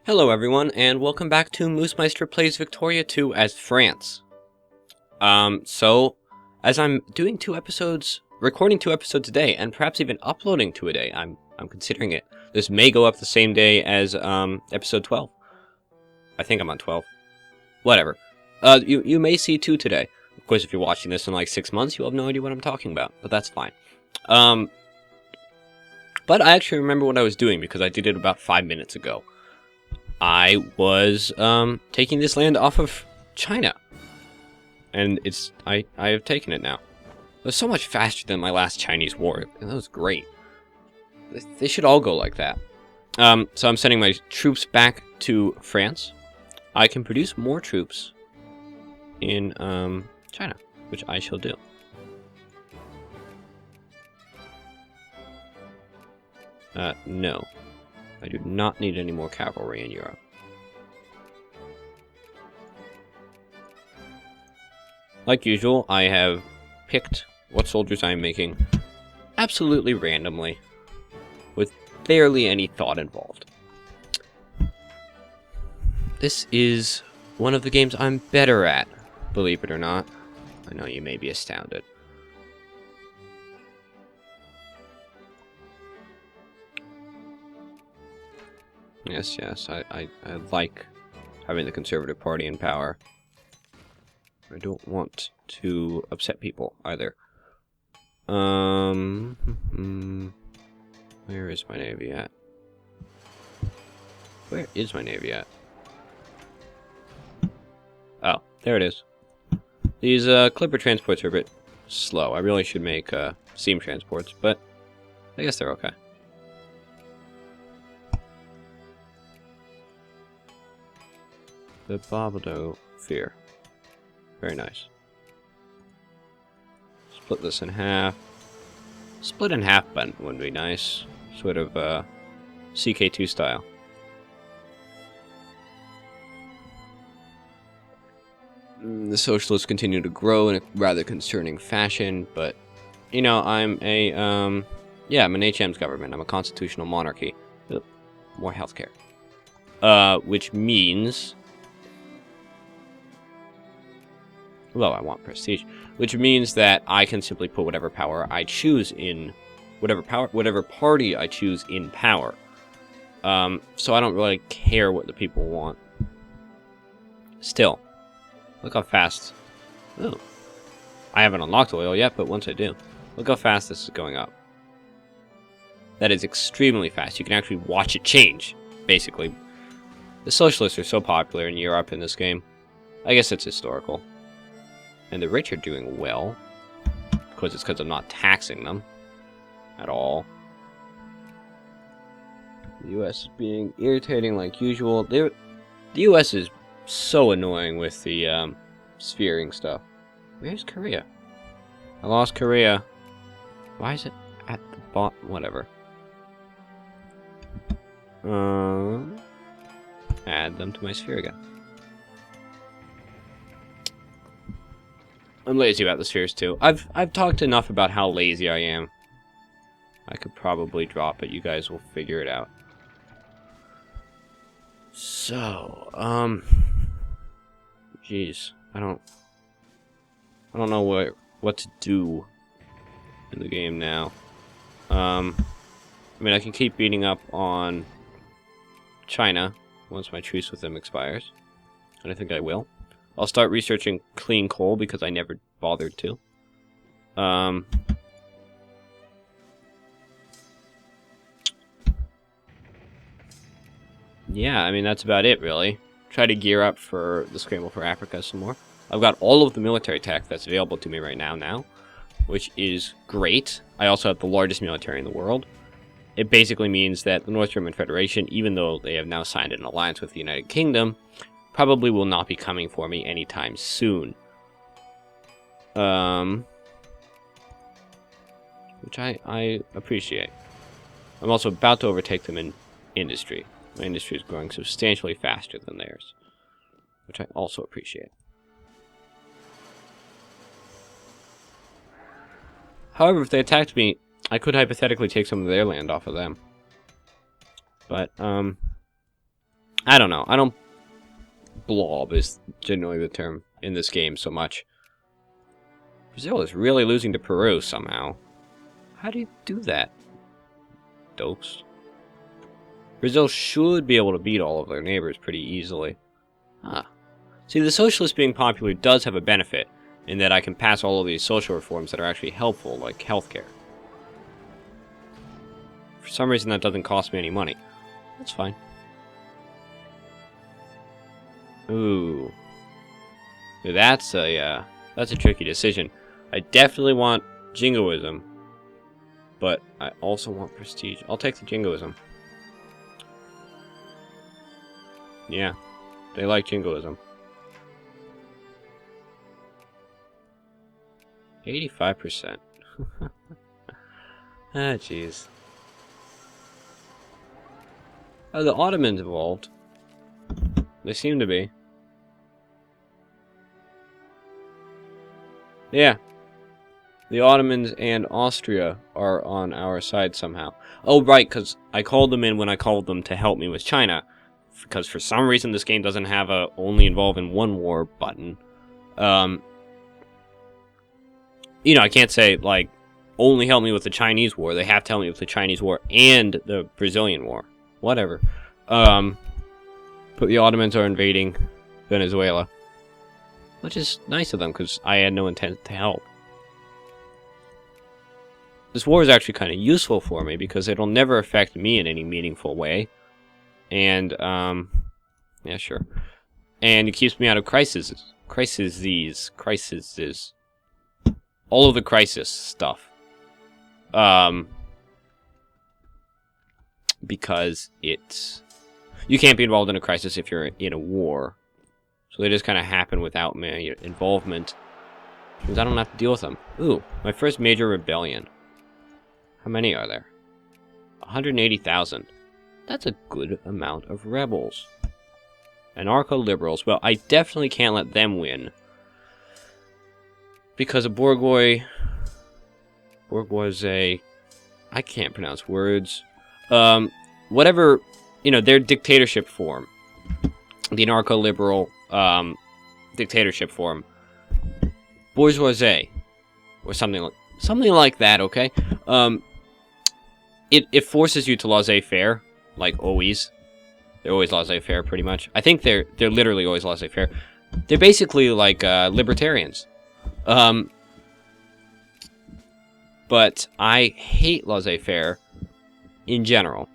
Hello everyone, and welcome back to Moosemeister Plays Victoria 2 as France. As I'm doing recording 2 episodes a day, and perhaps even uploading 2 a day, I'm considering it. This may go up the same day as, episode 12. I think I'm on 12. Whatever. You may see 2 today. Of course, if you're watching this in like 6 months, you'll have no idea what I'm talking about, but that's fine. But I actually remember what I was doing, because I did it about 5 minutes ago. I was taking this land off of China, and I have taken it now. It was so much faster than my last Chinese war, and that was great. They should all go like that. So I'm sending my troops back to France. I can produce more troops in China, which I shall do. No. I do not need any more cavalry in Europe. Like usual, I have picked what soldiers I am making absolutely randomly, with barely any thought involved. This is one of the games I'm better at, believe it or not. I know you may be astounded. Yes, I like having the Conservative Party in power. I don't want to upset people, either. Where is my navy at? Where is my navy at? Oh, there it is. These, clipper transports are a bit slow. I really should make, steam transports, but I guess they're okay. The Bobado Fear. Very nice. Split this in half. Split in half button would be nice. Sort of, CK2 style. The socialists continue to grow in a rather concerning fashion, but, you know, I'm an HM's government. I'm a constitutional monarchy. Ugh, more healthcare. Which means... Well, I want prestige, which means that I can simply put whatever power I choose in, whatever party I choose in power. So I don't really care what the people want. Still, look how fast. Oh, I haven't unlocked oil yet, but once I do, look how fast this is going up. That is extremely fast. You can actually watch it change. Basically, the socialists are so popular in Europe in this game. I guess it's historical. And the rich are doing well. Of course, it's because I'm not taxing them at all. The U.S. is being irritating like usual. The U.S. is so annoying with the sphering stuff. Where's Korea? I lost Korea. Why is it at the bottom? Whatever. Add them to my sphere again. I'm lazy about the spheres too. I've talked enough about how lazy I am. I could probably drop it. You guys will figure it out. So, jeez, I don't know what to do in the game now. I mean, I can keep beating up on China once my truce with them expires, and I think I will. I'll start researching clean coal because I never bothered to. Yeah, I mean, that's about it, really. Try to gear up for the Scramble for Africa some more. I've got all of the military tech that's available to me right now, which is great. I also have the largest military in the world. It basically means that the North German Federation, even though they have now signed an alliance with the United Kingdom, probably will not be coming for me anytime soon. Which I appreciate. I'm also about to overtake them in industry. My industry is growing substantially faster than theirs, which I also appreciate. However, if they attacked me, I could hypothetically take some of their land off of them. But, I don't know. I don't... Blob is generally the term in this game so much. Brazil is really losing to Peru somehow. How do you do that? Dopes. Brazil should be able to beat all of their neighbors pretty easily. Huh. See, the socialist being popular does have a benefit, in that I can pass all of these social reforms that are actually helpful, like healthcare. For some reason, that doesn't cost me any money. That's fine. Ooh. That's a tricky decision. I definitely want jingoism, but I also want prestige. I'll take the jingoism. Yeah, they like jingoism. 85%. Ah, jeez. Oh, the Ottomans evolved. They seem to be. Yeah. The Ottomans and Austria are on our side somehow. Oh, right, because I called them in when I called them to help me with China. Because for some reason this game doesn't have a only involve in one war button. You know, I can't say, like, only help me with the Chinese war. They have to help me with the Chinese war and the Brazilian war. Whatever. But the Ottomans are invading Venezuela. Which is nice of them, because I had no intent to help. This war is actually kind of useful for me, because it'll never affect me in any meaningful way. And, yeah, sure. And it keeps me out of crises. All of the crisis stuff. Because you can't be involved in a crisis if you're in a war. So they just kind of happen without my involvement. Because I don't have to deal with them. Ooh, my first major rebellion. How many are there? 180,000. That's a good amount of rebels. Anarcho-liberals. Well, I definitely can't let them win. Because a bourgeois... I can't pronounce words. Whatever, you know, their dictatorship form. The anarcho-liberal, dictatorship form. Bourgeoisie. Or something like that, okay? It forces you to laissez-faire. Like, always. They're always laissez-faire, pretty much. I think they're literally always laissez-faire. They're basically like, libertarians. But I hate laissez-faire in general.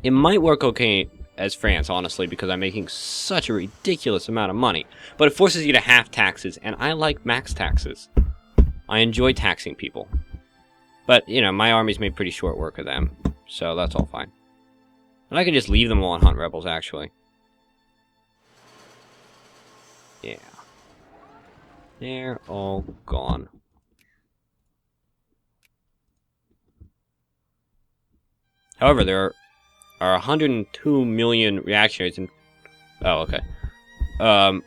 It might work okay as France, honestly, because I'm making such a ridiculous amount of money. But it forces you to half taxes, and I like max taxes. I enjoy taxing people. But, you know, my army's made pretty short work of them, so that's all fine. And I can just leave them all and hunt rebels, actually. Yeah. They're all gone. However, there are 102 million reactionaries in... Oh, okay. Not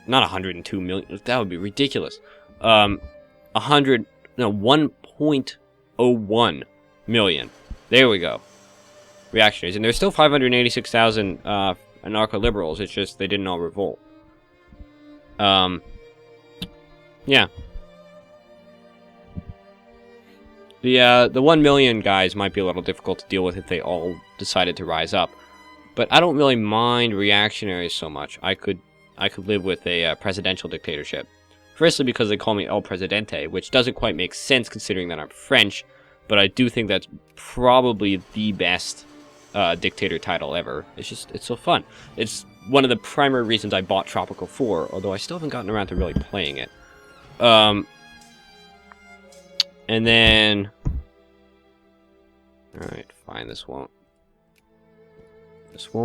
102 million. That would be ridiculous. 1.01 million. There we go. Reactionaries. And there's still 586,000 anarcho-liberals. It's just they didn't all revolt. Yeah. The 1 million guys might be a little difficult to deal with if they all decided to rise up. But I don't really mind reactionaries so much. I could live with a presidential dictatorship. Firstly, because they call me El Presidente, which doesn't quite make sense considering that I'm French, but I do think that's probably the best dictator title ever. It's so fun. It's one of the primary reasons I bought Tropical 4, although I still haven't gotten around to really playing it. And then... Alright, fine, this won't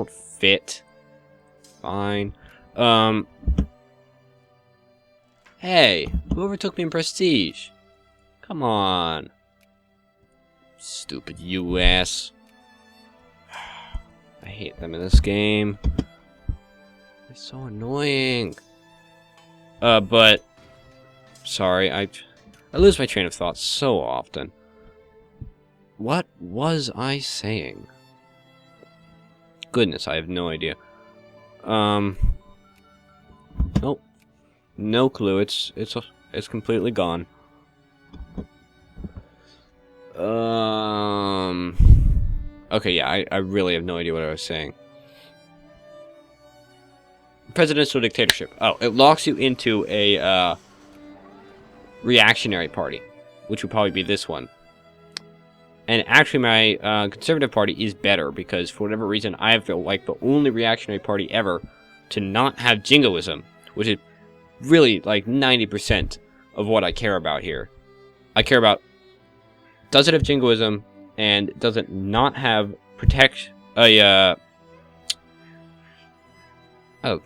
fit. Fine. Hey, whoever took me in prestige? Come on. Stupid US. I hate them in this game. They're so annoying. But... Sorry, I lose my train of thought so often. What was I saying? goodness, I have no idea. Nope. No clue. It's completely gone. Okay, yeah, I really have no idea what I was saying. Presidential dictatorship. Oh, it locks you into a reactionary party, which would probably be this one. And actually, my conservative party is better because, for whatever reason, I feel like the only reactionary party ever to not have jingoism, which is really like 90% of what I care about here. I care about, does it have jingoism, and does it not have oh,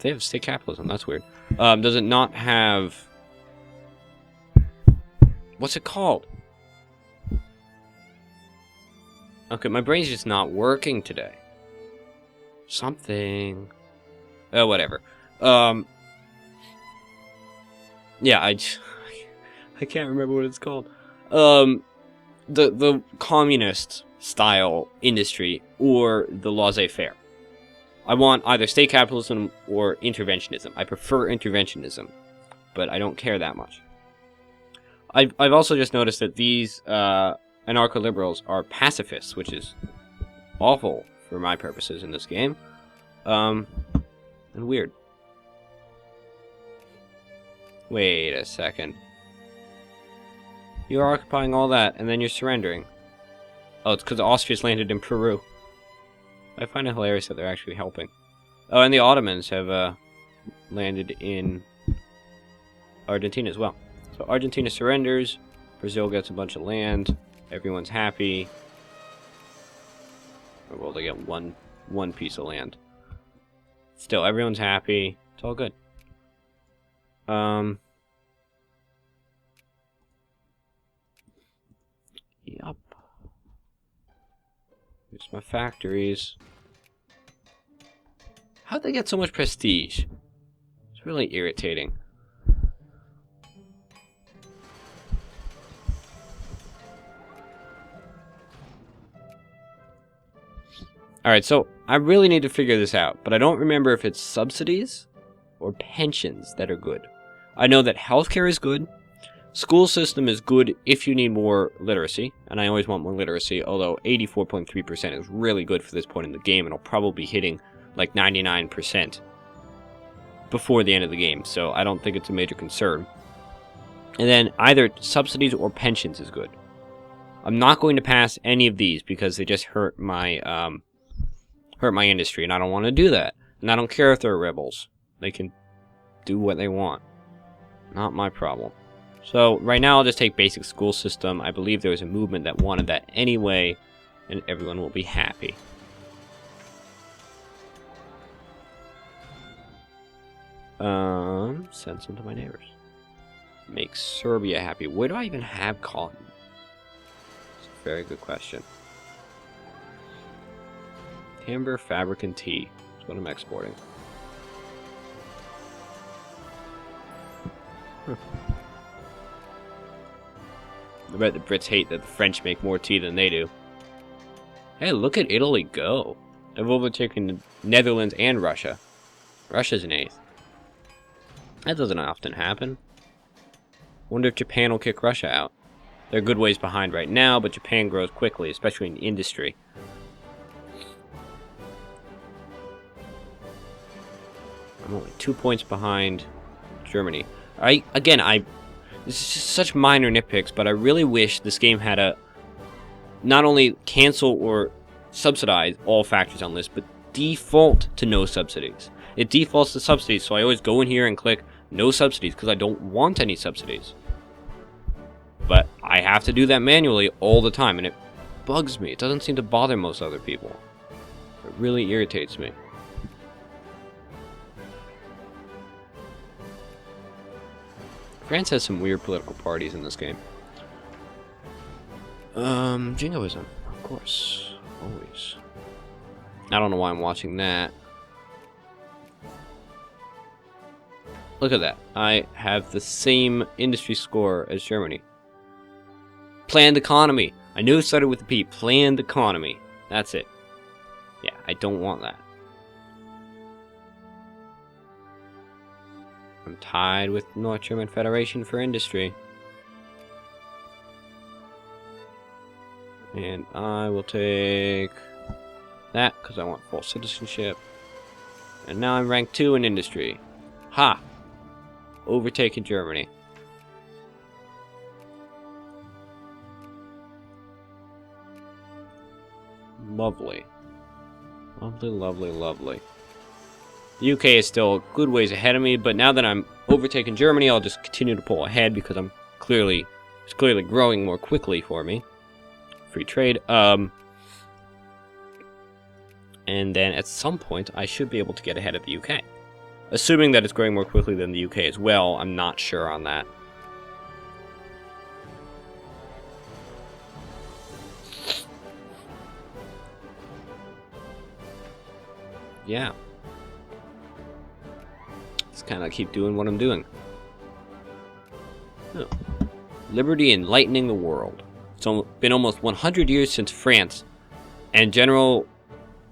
they have state capitalism. That's weird. Does it not have, what's it called? Okay, my brain's just not working today. Something. Oh, whatever. Yeah, I can't remember what it's called. The communist style industry or the laissez-faire. I want either state capitalism or interventionism. I prefer interventionism, but I don't care that much. I've also just noticed that these anarcho-liberals are pacifists, which is awful for my purposes in this game. And weird. Wait a second. You're occupying all that, and then you're surrendering. Oh, it's because Austria's landed in Peru. I find it hilarious that they're actually helping. Oh, and the Ottomans have landed in Argentina as well. So Argentina surrenders, Brazil gets a bunch of land, everyone's happy. Or well, they get one piece of land. Still, everyone's happy. It's all good. Yup. Here's my factories. How'd they get so much prestige? It's really irritating. Alright, so I really need to figure this out, but I don't remember if it's subsidies or pensions that are good. I know that healthcare is good. School system is good if you need more literacy, and I always want more literacy, although 84.3% is really good for this point in the game, and I'll probably be hitting like 99% before the end of the game, so I don't think it's a major concern. And then either subsidies or pensions is good. I'm not going to pass any of these because they just hurt my industry, and I don't want to do that. And I don't care if they're rebels. They can do what they want. Not my problem. So right now I'll just take basic school system. I believe there was a movement that wanted that anyway, and everyone will be happy. Send some to my neighbors. Make Serbia happy. Where do I even have cotton? It's a very good question. Timber, fabric, and tea. That's what I'm exporting. I bet the Brits hate that the French make more tea than they do. Hey, look at Italy go. They've overtaken the Netherlands and Russia. Russia's in 8th. That doesn't often happen. Wonder if Japan will kick Russia out. They're a good ways behind right now, but Japan grows quickly, especially in industry. I'm only 2 points behind Germany. This is just such minor nitpicks, but I really wish this game had a not only cancel or subsidize all factories on list, but default to no subsidies. It defaults to subsidies, so I always go in here and click no subsidies because I don't want any subsidies. But I have to do that manually all the time, and it bugs me. It doesn't seem to bother most other people. It really irritates me. France has some weird political parties in this game. Jingoism, of course. Always. I don't know why I'm watching that. Look at that. I have the same industry score as Germany. Planned economy. I knew it started with a P. Planned economy. That's it. Yeah, I don't want that. I'm tied with North German Federation for industry. And I will take that, because I want full citizenship. And now I'm rank 2 in industry. Ha! Overtaken Germany. Lovely. Lovely, lovely, lovely. The UK is still a good ways ahead of me, but now that I'm overtaking Germany, I'll just continue to pull ahead because it's clearly growing more quickly for me. Free trade. And then at some point, I should be able to get ahead of the UK. Assuming that it's growing more quickly than the UK as well, I'm not sure on that. Yeah. Just kind of keep doing what I'm doing. Oh. Liberty enlightening the world. It's been almost 100 years since France and General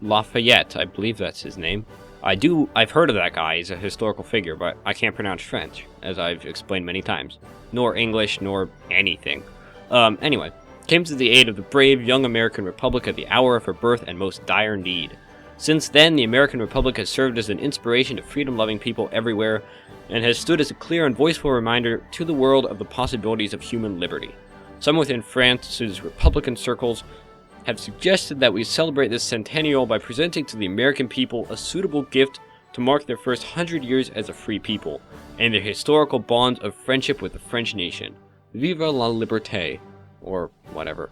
Lafayette, I believe that's his name. I've heard of that guy. He's a historical figure, but I can't pronounce French, as I've explained many times. Nor English, nor anything. Anyway, came to the aid of the brave young American Republic at the hour of her birth and most dire need. Since then, the American Republic has served as an inspiration to freedom-loving people everywhere, and has stood as a clear and voiceful reminder to the world of the possibilities of human liberty. Some within France's Republican circles have suggested that we celebrate this centennial by presenting to the American people a suitable gift to mark their first 100 years as a free people, and their historical bonds of friendship with the French nation. Vive la liberté, or whatever.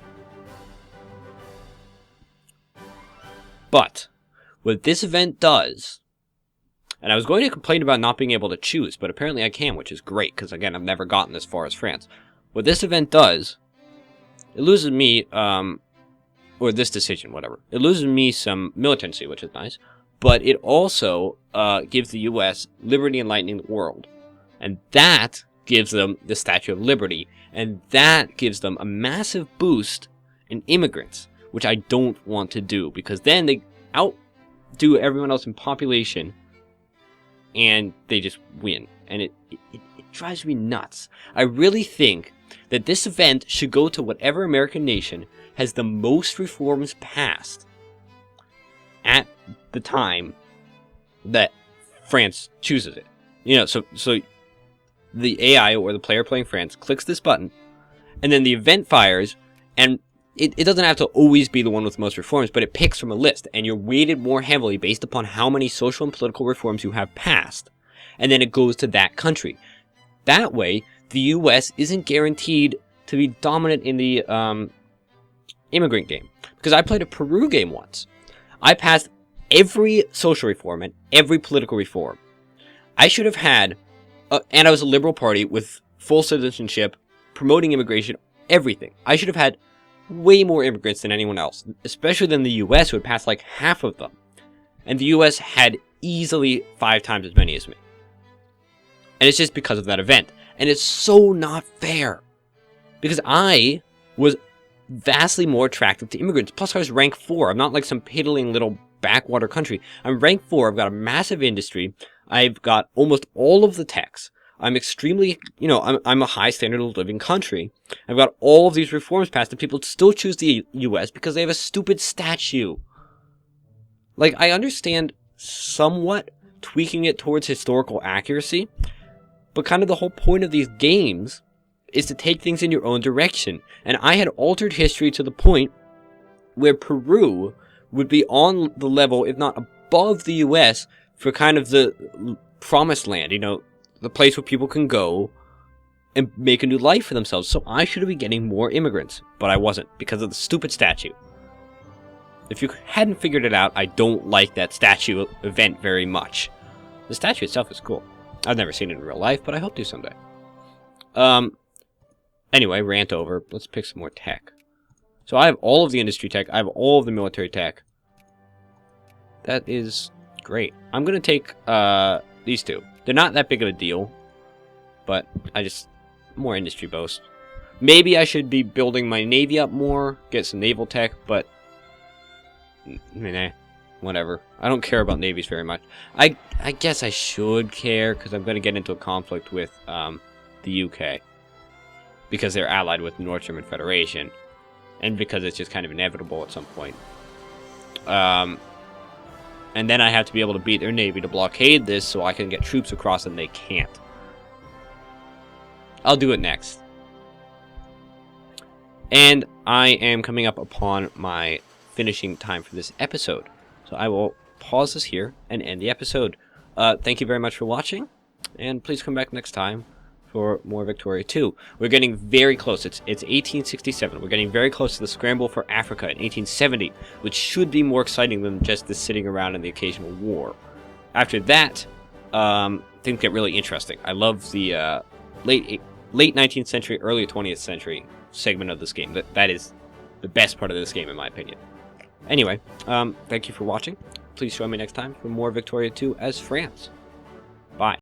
But what this event does, and I was going to complain about not being able to choose, but apparently I can, which is great, because again, I've never gotten this far as France. What this event does, it loses me, or this decision, whatever. It loses me some militancy, which is nice, but it also gives the U.S. liberty enlightening the world. And that gives them the Statue of Liberty, and that gives them a massive boost in immigrants, which I don't want to do, because then they outdo everyone else in population, and they just win. And it drives me nuts. I really think that this event should go to whatever American nation has the most reforms passed at the time that France chooses it. You know, so the AI or the player playing France clicks this button, and then the event fires, and it doesn't have to always be the one with the most reforms, but it picks from a list, and you're weighted more heavily based upon how many social and political reforms you have passed, and then it goes to that country. That way, the U.S. isn't guaranteed to be dominant in the immigrant game. Because I played a Peru game once. I passed every social reform and every political reform. I should have had, and I was a liberal party with full citizenship, promoting immigration, everything. I should have had way more immigrants than anyone else, especially than the U.S., who had passed like half of them. And the U.S. had easily 5 times as many as me. And it's just because of that event. And it's so not fair. Because I was vastly more attractive to immigrants. Plus I was rank 4. I'm not like some piddling little backwater country. I'm rank 4. I've got a massive industry. I've got almost all of the techs. I'm extremely, I'm a high standard of living country. I've got all of these reforms passed, and people still choose the U.S. because they have a stupid statue. Like, I understand somewhat tweaking it towards historical accuracy, but kind of the whole point of these games is to take things in your own direction. And I had altered history to the point where Peru would be on the level, if not above the U.S., for kind of the promised land, the place where people can go and make a new life for themselves. So I should have been getting more immigrants, but I wasn't because of the stupid statue. If you hadn't figured it out, I don't like that statue event very much. The statue itself is cool. I've never seen it in real life, but I hope to someday. Anyway, rant over. Let's pick some more tech. So I have all of the industry tech. I have all of the military tech. That is great. I'm going to take these two. They're not that big of a deal, but more industry boast. Maybe I should be building my navy up more, get some naval tech, but nah, whatever. I don't care about navies very much. I guess I should care, because I'm going to get into a conflict with the UK. Because they're allied with the North German Federation. And because it's just kind of inevitable at some point. And then I have to be able to beat their navy to blockade this so I can get troops across and they can't. I'll do it next. And I am coming up upon my finishing time for this episode. So I will pause this here and end the episode. Thank you very much for watching. And please come back next time for more Victoria 2. We're getting very close. It's 1867. We're getting very close to the scramble for Africa in 1870, which should be more exciting than just this sitting around in the occasional war. After that, things get really interesting. I love the late 19th century, early 20th century segment of this game. That is the best part of this game, in my opinion. Anyway, thank you for watching. Please join me next time for more Victoria 2 as France. Bye.